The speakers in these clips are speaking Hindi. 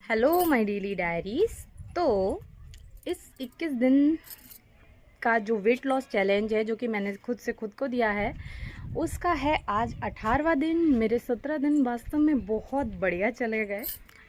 Hello my daily diaries. तो इस 21 दिन का जो वेट लॉस चैलेंज है जो कि मैंने खुद से खुद को दिया है, उसका है आज 18वां दिन। मेरे 17 दिन वास्तव में बहुत बढ़िया चले गए।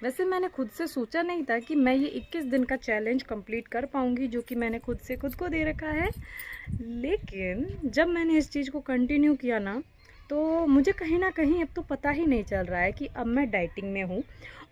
वैसे मैंने खुद से सोचा नहीं था कि मैं ये 21 दिन का चैलेंज कंप्लीट कर पाऊँगी जो कि मैंने खुद से खुद को दे रखा है। लेकिन जब मैंने इस चीज़ को कंटिन्यू किया ना, तो मुझे कहीं ना कहीं अब तो पता ही नहीं चल रहा है कि अब मैं डाइटिंग में हूँ।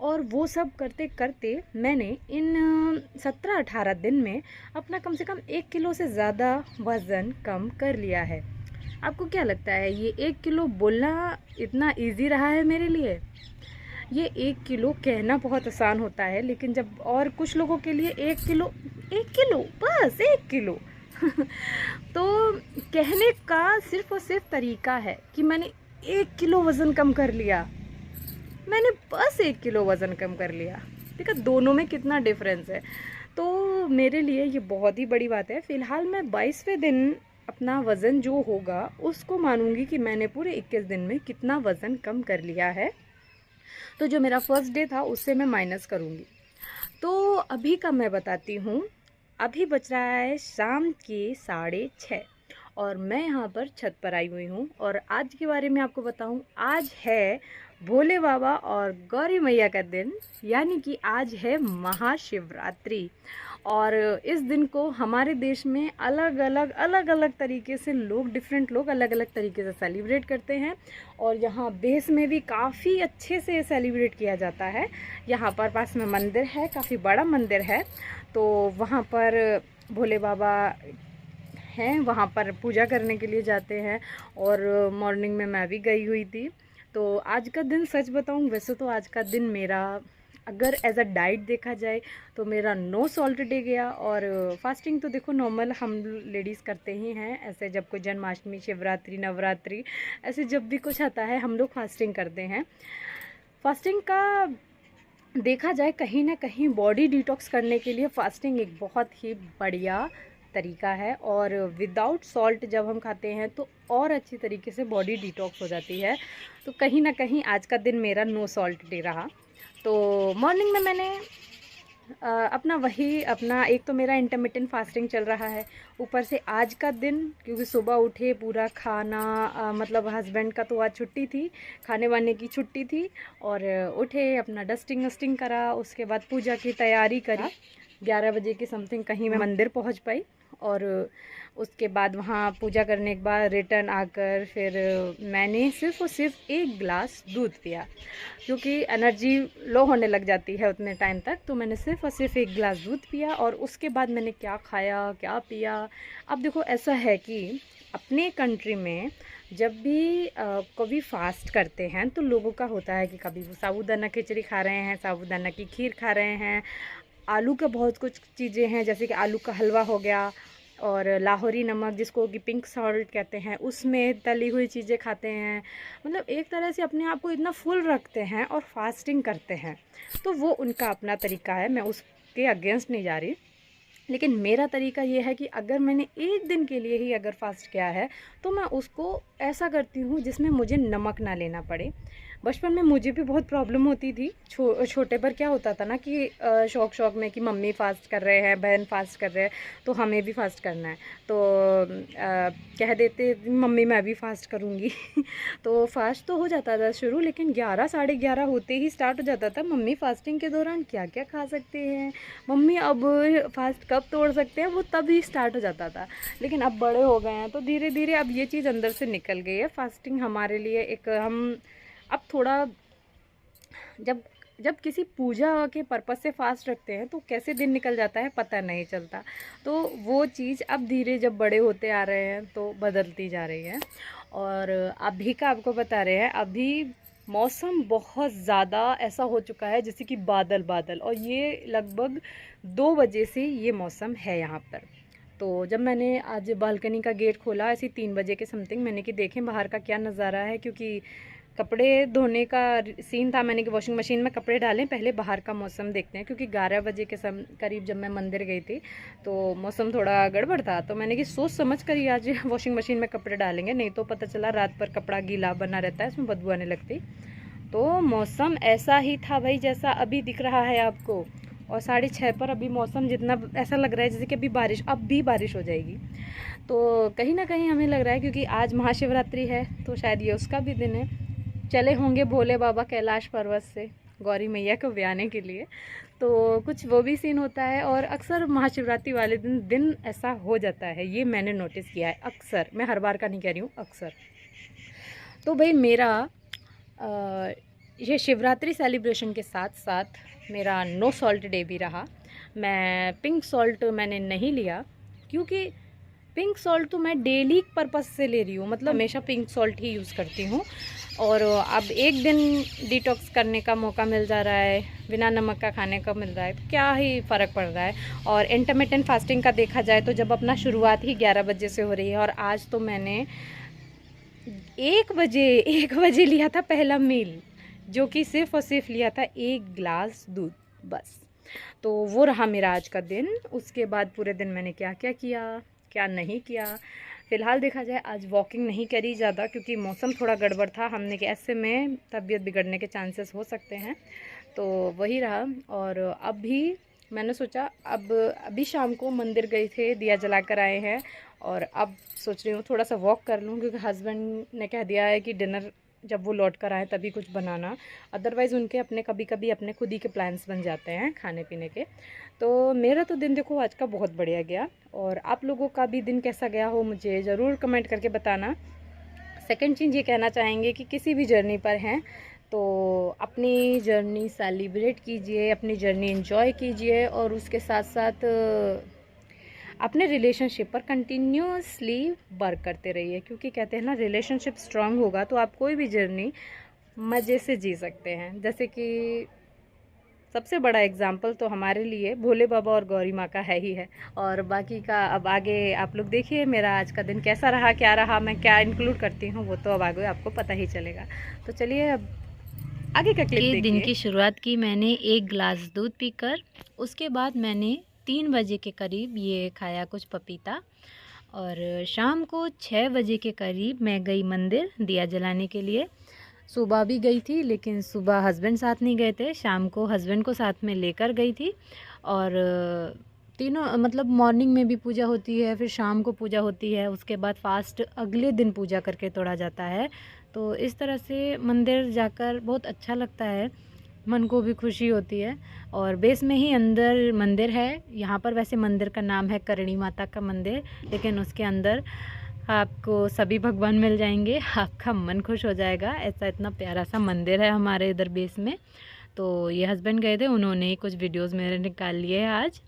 और वो सब करते करते मैंने इन 17-18 दिन में अपना कम से कम 1 किलो से ज़्यादा वज़न कम कर लिया है। आपको क्या लगता है ये 1 किलो बोलना इतना इजी रहा है मेरे लिए? ये 1 किलो कहना बहुत आसान होता है, लेकिन जब और कुछ लोगों के लिए 1 किलो, 1 किलो, बस 1 किलो तो कहने का सिर्फ और सिर्फ तरीका है कि मैंने 1 किलो वज़न कम कर लिया। मैंने बस 1 किलो वज़न कम कर लिया। देखा दोनों में कितना डिफरेंस है। तो मेरे लिए ये बहुत ही बड़ी बात है। फ़िलहाल मैं 22वें दिन अपना वज़न जो होगा उसको मानूंगी कि मैंने पूरे 21 दिन में कितना वज़न कम कर लिया है। तो जो मेरा फर्स्ट डे था उससे मैं माइनस करूँगी। तो अभी का मैं बताती हूँ। अभी बज रहा है शाम के 6:30 और मैं यहाँ पर छत पर आई हुई हूँ। और आज के बारे में आपको बताऊँ, आज है भोले बाबा और गौरी मैया का दिन, यानी कि आज है महाशिवरात्रि। और इस दिन को हमारे देश में अलग अलग तरीके से डिफरेंट लोग अलग अलग तरीके से सेलिब्रेट करते हैं। और यहाँ बेस में भी काफ़ी अच्छे से सेलिब्रेट किया जाता है। यहाँ पर पास में मंदिर है, काफ़ी बड़ा मंदिर है, तो वहाँ पर भोले बाबा हैं, वहाँ पर पूजा करने के लिए जाते हैं। और मॉर्निंग में मैं भी गई हुई थी। तो आज का दिन सच बताऊँ, वैसे तो आज का दिन मेरा अगर एज अ डाइट देखा जाए तो मेरा नो सॉल्ट डे गया। और फास्टिंग तो देखो नॉर्मल हम लेडीज़ करते ही हैं, ऐसे जब कोई जन्माष्टमी, शिवरात्रि, नवरात्रि, ऐसे जब भी कुछ आता है हम लोग फास्टिंग करते हैं। फास्टिंग का देखा जाए कहीं ना कहीं बॉडी डिटॉक्स करने के लिए फ़ास्टिंग एक बहुत ही बढ़िया तरीका है। और विदाउट सॉल्ट जब हम खाते हैं तो और अच्छी तरीके से बॉडी डिटॉक्स हो जाती है। तो कहीं ना कहीं आज का दिन मेरा नो सॉल्ट डे रहा। तो मॉर्निंग में मैंने अपना एक तो मेरा इंटरमिटेंट फास्टिंग चल रहा है, ऊपर से आज का दिन क्योंकि सुबह उठे पूरा खाना मतलब हस्बैंड का तो आज छुट्टी थी, खाने वाने की छुट्टी थी। और उठे अपना डस्टिंग वस्टिंग करा, उसके बाद पूजा की तैयारी करी। 11 बजे के समथिंग कहीं मैं मंदिर पहुंच पाई। और उसके बाद वहाँ पूजा करने के बाद रिटर्न आकर फिर मैंने सिर्फ़ और सिर्फ 1 गिलास दूध पिया, क्योंकि एनर्जी लो होने लग जाती है उतने टाइम तक। तो मैंने सिर्फ़ और सिर्फ 1 गिलास दूध पिया। और उसके बाद मैंने क्या खाया क्या पिया। अब देखो ऐसा है कि अपने कंट्री में जब भी कभी फास्ट करते हैं तो लोगों का होता है कि कभी वो साबूदाना खिचड़ी खा रहे हैं, साबूदाना की खीर खा रहे हैं, आलू का बहुत कुछ चीज़ें हैं जैसे कि आलू का हलवा हो गया, और लाहौरी नमक जिसको कि पिंक सॉल्ट कहते हैं, उसमें तली हुई चीज़ें खाते हैं। मतलब एक तरह से अपने आप को इतना फुल रखते हैं और फास्टिंग करते हैं। तो वो उनका अपना तरीका है, मैं उसके अगेंस्ट नहीं जा रही। लेकिन मेरा तरीका ये है कि अगर मैंने एक दिन के लिए ही अगर फास्ट किया है तो मैं उसको ऐसा करती हूँ जिसमें मुझे नमक ना लेना पड़े। बचपन में मुझे भी बहुत प्रॉब्लम होती थी। छोटे पर क्या होता था ना कि शौक शौक में कि मम्मी फास्ट कर रहे हैं, बहन फास्ट कर रहे हैं, तो हमें भी फास्ट करना है। तो कह देते मम्मी मैं भी फास्ट करूँगी तो फास्ट तो हो जाता था शुरू, लेकिन 11 11:30 होते ही स्टार्ट हो जाता था मम्मी फास्टिंग के दौरान क्या क्या खा सकते हैं, मम्मी अब फास्ट कब तोड़ सकते हैं, वो तभी स्टार्ट हो जाता था। लेकिन अब बड़े हो गए हैं तो धीरे धीरे अब ये चीज़ अंदर से निकल गई है। फास्टिंग हमारे लिए एक हम अब थोड़ा जब जब किसी पूजा के पर्पज़ से फास्ट रखते हैं तो कैसे दिन निकल जाता है पता नहीं चलता। तो वो चीज़ अब धीरे जब बड़े होते आ रहे हैं तो बदलती जा रही है। और अभी का आपको बता रहे हैं, अभी मौसम बहुत ज़्यादा ऐसा हो चुका है जैसे कि बादल बादल, और ये लगभग 2 बजे से ये मौसम है यहाँ पर। तो जब मैंने आज बालकनी का गेट खोला ऐसे 3 बजे के समथिंग, मैंने कि देखें बाहर का क्या नज़ारा है, क्योंकि कपड़े धोने का सीन था। मैंने कि वॉशिंग मशीन में कपड़े डालें, पहले बाहर का मौसम देखते हैं, क्योंकि 11 बजे के करीब जब मैं मंदिर गई थी तो मौसम थोड़ा गड़बड़ था। तो मैंने कि सोच समझ कर ही आज वॉशिंग मशीन में कपड़े डालेंगे, नहीं तो पता चला रात पर कपड़ा गीला बना रहता है, उसमें बदबू आने लगती। तो मौसम ऐसा ही था भाई जैसा अभी दिख रहा है आपको, और 6:30 पर अभी मौसम जितना ऐसा लग रहा है जैसे कि अब भी बारिश हो जाएगी। तो कहीं ना कहीं हमें लग रहा है क्योंकि आज महाशिवरात्रि है तो शायद ये उसका भी दिन है। चले होंगे भोले बाबा कैलाश पर्वत से गौरी मैया को ब्याने के लिए, तो कुछ वो भी सीन होता है। और अक्सर महाशिवरात्रि वाले दिन ऐसा हो जाता है, ये मैंने नोटिस किया है अक्सर, मैं हर बार का नहीं कह रही हूँ, अक्सर। तो भाई मेरा ये शिवरात्रि सेलिब्रेशन के साथ साथ मेरा नो सॉल्ट डे भी रहा। मैं पिंक सॉल्ट मैंने नहीं लिया क्योंकि पिंक सॉल्ट तो मैं डेली पर्पस से ले रही हूँ, मतलब हमेशा पिंक सॉल्ट ही यूज़ करती हूँ। और अब एक दिन डिटॉक्स करने का मौका मिल जा रहा है, बिना नमक का खाने का मिल रहा है, तो क्या ही फ़र्क पड़ रहा है। और इंटरमिटेंट फास्टिंग का देखा जाए तो जब अपना शुरुआत ही 11 बजे से हो रही है, और आज तो मैंने 1 बजे लिया था पहला मील, जो कि सिर्फ़ और सिर्फ लिया था 1 गिलास दूध बस। तो वो रहा मेरा आज का दिन। उसके बाद पूरे दिन मैंने क्या क्या किया, क्या नहीं किया। फ़िलहाल देखा जाए आज वॉकिंग नहीं करी ज़्यादा क्योंकि मौसम थोड़ा गड़बड़ था, हमने कि ऐसे में तबीयत बिगड़ने के चांसेस हो सकते हैं, तो वही रहा। और अभी मैंने सोचा अभी शाम को मंदिर गए थे, दिया जला कर आए हैं, और अब सोच रही हूँ थोड़ा सा वॉक कर लूँ क्योंकि हस्बैंड ने कह दिया है कि डिनर जब वो लौट कर आए तभी कुछ बनाना, अदरवाइज़ उनके अपने कभी कभी अपने खुद ही के प्लान्स बन जाते हैं खाने पीने के। तो मेरा तो दिन देखो आज का बहुत बढ़िया गया, और आप लोगों का भी दिन कैसा गया हो मुझे ज़रूर कमेंट करके बताना। सेकंड चीज़ ये कहना चाहेंगे कि किसी भी जर्नी पर हैं तो अपनी जर्नी सेलिब्रेट कीजिए, अपनी जर्नी एंजॉय कीजिए, और उसके साथ साथ अपने रिलेशनशिप पर कंटिन्यूसली वर्क करते रहिए, क्योंकि कहते हैं ना रिलेशनशिप स्ट्रांग होगा तो आप कोई भी जर्नी मज़े से जी सकते हैं। जैसे कि सबसे बड़ा एग्जाम्पल तो हमारे लिए भोले बाबा और गौरी माँ का है ही है, और बाकी का अब आगे आप लोग देखिए मेरा आज का दिन कैसा रहा, क्या रहा, मैं क्या इंक्लूड करती हूँ वो तो अब आगे आपको पता ही चलेगा। तो चलिए अब आगे का क्लिप देखिए। दिन की शुरुआत की मैंने 1 गिलास दूध पीकर, उसके बाद मैंने 3 बजे के करीब ये खाया कुछ पपीता, और शाम को 6 बजे के करीब मैं गई मंदिर दिया जलाने के लिए। सुबह भी गई थी लेकिन सुबह हस्बैंड साथ नहीं गए थे, शाम को हस्बैंड को साथ में लेकर गई थी। और तीनों मतलब मॉर्निंग में भी पूजा होती है, फिर शाम को पूजा होती है, उसके बाद फास्ट अगले दिन पूजा करके तोड़ा जाता है। तो इस तरह से मंदिर जाकर बहुत अच्छा लगता है, मन को भी खुशी होती है। और बेस में ही अंदर मंदिर है, यहाँ पर वैसे मंदिर का नाम है करणी माता का मंदिर, लेकिन उसके अंदर आपको सभी भगवान मिल जाएंगे, आपका मन खुश हो जाएगा। ऐसा इतना प्यारा सा मंदिर है हमारे इधर बेस में। तो ये हस्बैंड गए थे, उन्होंने ही कुछ वीडियोस मेरे निकाल लिए हैं आज।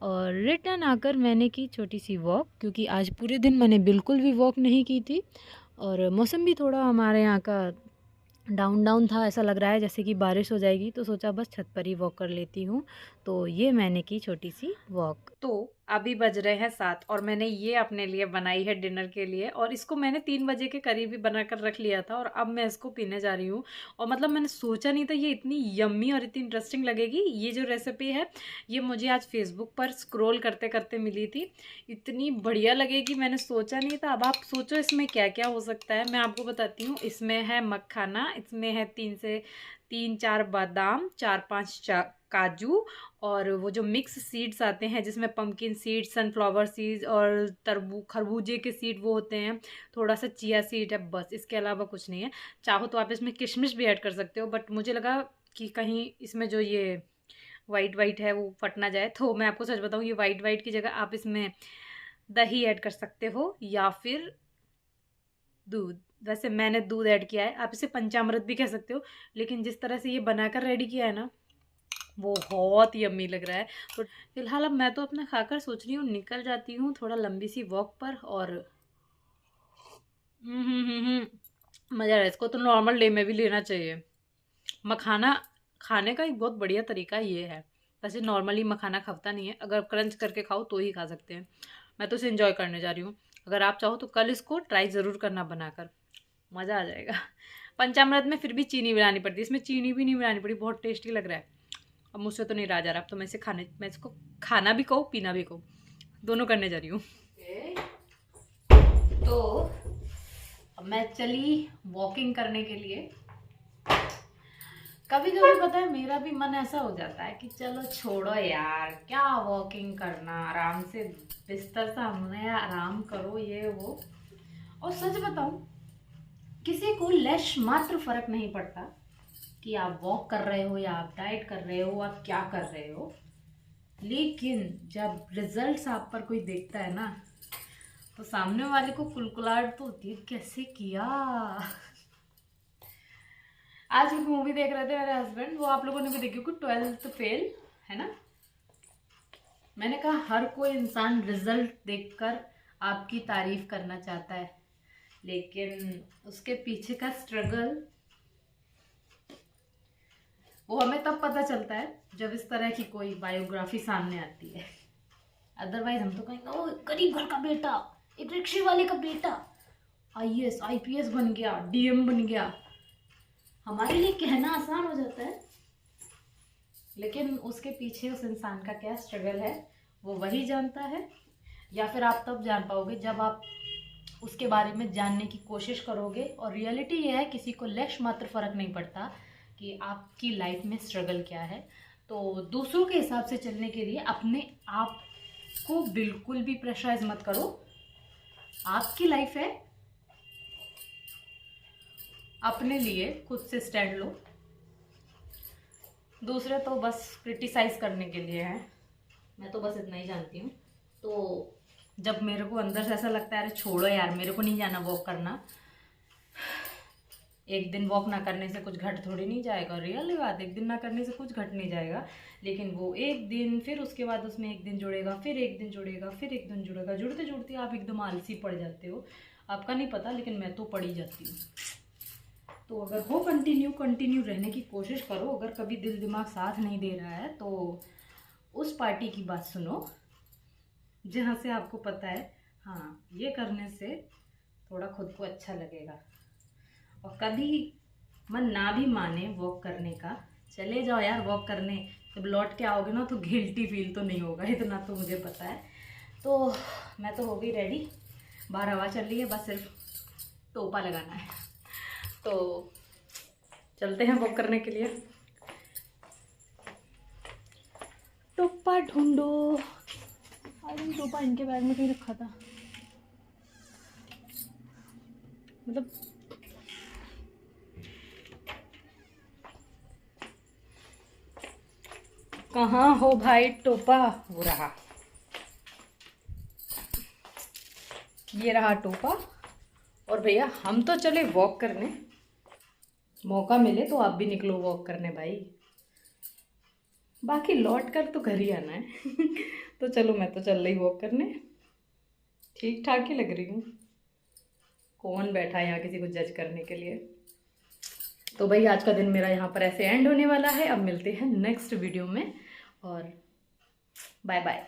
और रिटर्न आकर मैंने की छोटी सी वॉक, क्योंकि आज पूरे दिन मैंने बिल्कुल भी वॉक नहीं की थी, और मौसम भी थोड़ा हमारे यहाँ का डाउन था, ऐसा लग रहा है जैसे कि बारिश हो जाएगी, तो सोचा बस छत पर ही वॉक कर लेती हूँ। तो ये मैंने की छोटी सी वॉक। तो अभी बज रहे हैं 7 और मैंने ये अपने लिए बनाई है डिनर के लिए, और इसको मैंने 3 बजे के करीब ही बनाकर रख लिया था, और अब मैं इसको पीने जा रही हूँ। और मतलब मैंने सोचा नहीं था ये इतनी यम्मी और इतनी इंटरेस्टिंग लगेगी। ये जो रेसिपी है ये मुझे आज फेसबुक पर स्क्रॉल करते करते मिली थी, इतनी बढ़िया लगेगी मैंने सोचा नहीं था। अब आप सोचो इसमें क्या क्या हो सकता है, मैं आपको बताती हूँ। इसमें है मखाना, इसमें है 3-4 बादाम, 4-5 काजू, और वो जो मिक्स सीड्स आते हैं जिसमें पंपकिन सीड, सनफ्लावर सीड्स और खरबूजे के सीड वो होते हैं, थोड़ा सा चिया सीड है, बस इसके अलावा कुछ नहीं है। चाहो तो आप इसमें किशमिश भी ऐड कर सकते हो, बट मुझे लगा कि कहीं इसमें जो ये वाइट है वो फट ना जाए, तो मैं आपको सच बताऊँ ये वाइट की जगह आप इसमें दही ऐड कर सकते हो या फिर दूध। वैसे मैंने दूध ऐड किया है, आप इसे पंचामृत भी कह सकते हो, लेकिन जिस तरह से ये बनाकर रेडी किया है ना वो बहुत यम्मी लग रहा है। तो फिलहाल अब मैं तो अपना खाकर सोच रही हूँ निकल जाती हूँ थोड़ा लंबी सी वॉक पर। और मज़ा आ रहा है, इसको तो नॉर्मल डे में भी लेना चाहिए। मखाना खाने का एक बहुत बढ़िया तरीका ये है, वैसे नॉर्मली मखाना खपता नहीं है, अगर क्रंच करके खाओ तो ही खा सकते हैं। मैं तो इसे एंजॉय करने जा रही हूँ, अगर आप चाहो तो कल इसको ट्राई ज़रूर करना बनाकर, मज़ा आ जाएगा। पंचामृत में फिर भी चीनी मिलानी पड़ती है, इसमें चीनी भी नहीं मिलानी पड़ी, बहुत टेस्टी लग रहा है। अब मुझसे तो नहीं रहा जा रहा, अब तो मैं इसको खाना भी कहूँ पीना भी कहूँ, दोनों करने जा रही हूँ। तो अब मैं चली वॉकिंग करने के लिए। कभी कभी पता है मेरा भी मन ऐसा हो जाता है कि चलो छोड़ो यार, क्या वॉकिंग करना, आराम से बिस्तर सामने आराम करो ये वो। और सच बताऊं, किसी को लेश मात्र फर्क नहीं पड़ता कि आप वॉक कर रहे हो या आप डाइट कर रहे हो, आप क्या कर रहे हो। लेकिन जब रिजल्ट्स आप पर कोई देखता है ना, तो सामने वाले को कुलकुलाहट तो होती है, कैसे किया। आज एक मूवी देख रहे थे मेरे हस्बैंड, वो आप लोगों ने भी देखी होगी, 12th फेल, है ना। मैंने कहा हर कोई इंसान रिजल्ट देखकर आपकी तारीफ करना चाहता है, लेकिन उसके पीछे का स्ट्रगल वो हमें तब पता चलता है जब इस तरह की कोई बायोग्राफी सामने आती है। अदरवाइज हम तो कहेंगे ओ गरीब घर का बेटा, एक रिक्शे वाले का बेटा आईएएस आईपीएस बन गया, डीएम बन गया। हमारे लिए कहना आसान हो जाता है, लेकिन उसके पीछे उस इंसान का क्या स्ट्रगल है वो वही जानता है। या फिर आप तब जान पाओगे जब आप उसके बारे में जानने की कोशिश करोगे। और रियलिटी ये है, किसी को लेश मात्र फ़र्क नहीं पड़ता कि आपकी लाइफ में स्ट्रगल क्या है। तो दूसरों के हिसाब से चलने के लिए अपने आप को बिल्कुल भी प्रेशराइज मत करो। आपकी लाइफ है, अपने लिए खुद से स्टैंड लो। दूसरे तो बस क्रिटिसाइज करने के लिए हैं, मैं तो बस इतना ही जानती हूँ। तो जब मेरे को अंदर से ऐसा लगता है अरे छोड़ो यार, मेरे को नहीं जाना वॉक करना, एक दिन वॉक ना करने से कुछ घट थोड़ी नहीं जाएगा। रियल बात, एक दिन ना करने से कुछ घट नहीं जाएगा, लेकिन वो एक दिन, फिर उसके बाद उसमें एक दिन जुड़ेगा, फिर एक दिन जुड़ेगा, फिर एक दिन जुड़ेगा, जुड़ते जुड़ते आप एकदम आलसी पड़ जाते हो। आपका नहीं पता, लेकिन मैं तो पड़ ही जाती हूँ। तो अगर हो कंटिन्यू रहने की कोशिश करो। अगर कभी दिल दिमाग साथ नहीं दे रहा है तो उस पार्टी की बात सुनो जहाँ से आपको पता है हाँ ये करने से थोड़ा खुद को अच्छा लगेगा। और कभी मन ना भी माने वॉक करने का, चले जाओ यार वॉक करने। जब लौट के आओगे ना तो गिल्टी फील तो नहीं होगा, इतना तो मुझे पता है। तो मैं तो हो गई रेडी, बाहर हवा चल रही है, बस सिर्फ टोपा लगाना है। तो चलते हैं वॉक करने के लिए। टोपा ढूंढो। अरे टोपा इनके बैग में कहीं रखा था, मतलब कहाँ हो भाई टोपा? वो रहा, ये रहा टोपा। और भैया हम तो चले वॉक करने, मौका मिले तो आप भी निकलो वॉक करने भाई, बाकी लौट कर तो घर ही आना है। तो चलो मैं तो चल रही वॉक करने, ठीक ठाक ही लग रही हूँ। कौन बैठा है यहाँ किसी को जज करने के लिए। तो भाई आज का दिन मेरा यहाँ पर ऐसे एंड होने वाला है। अब मिलते हैं नेक्स्ट वीडियो में, और बाय बाय।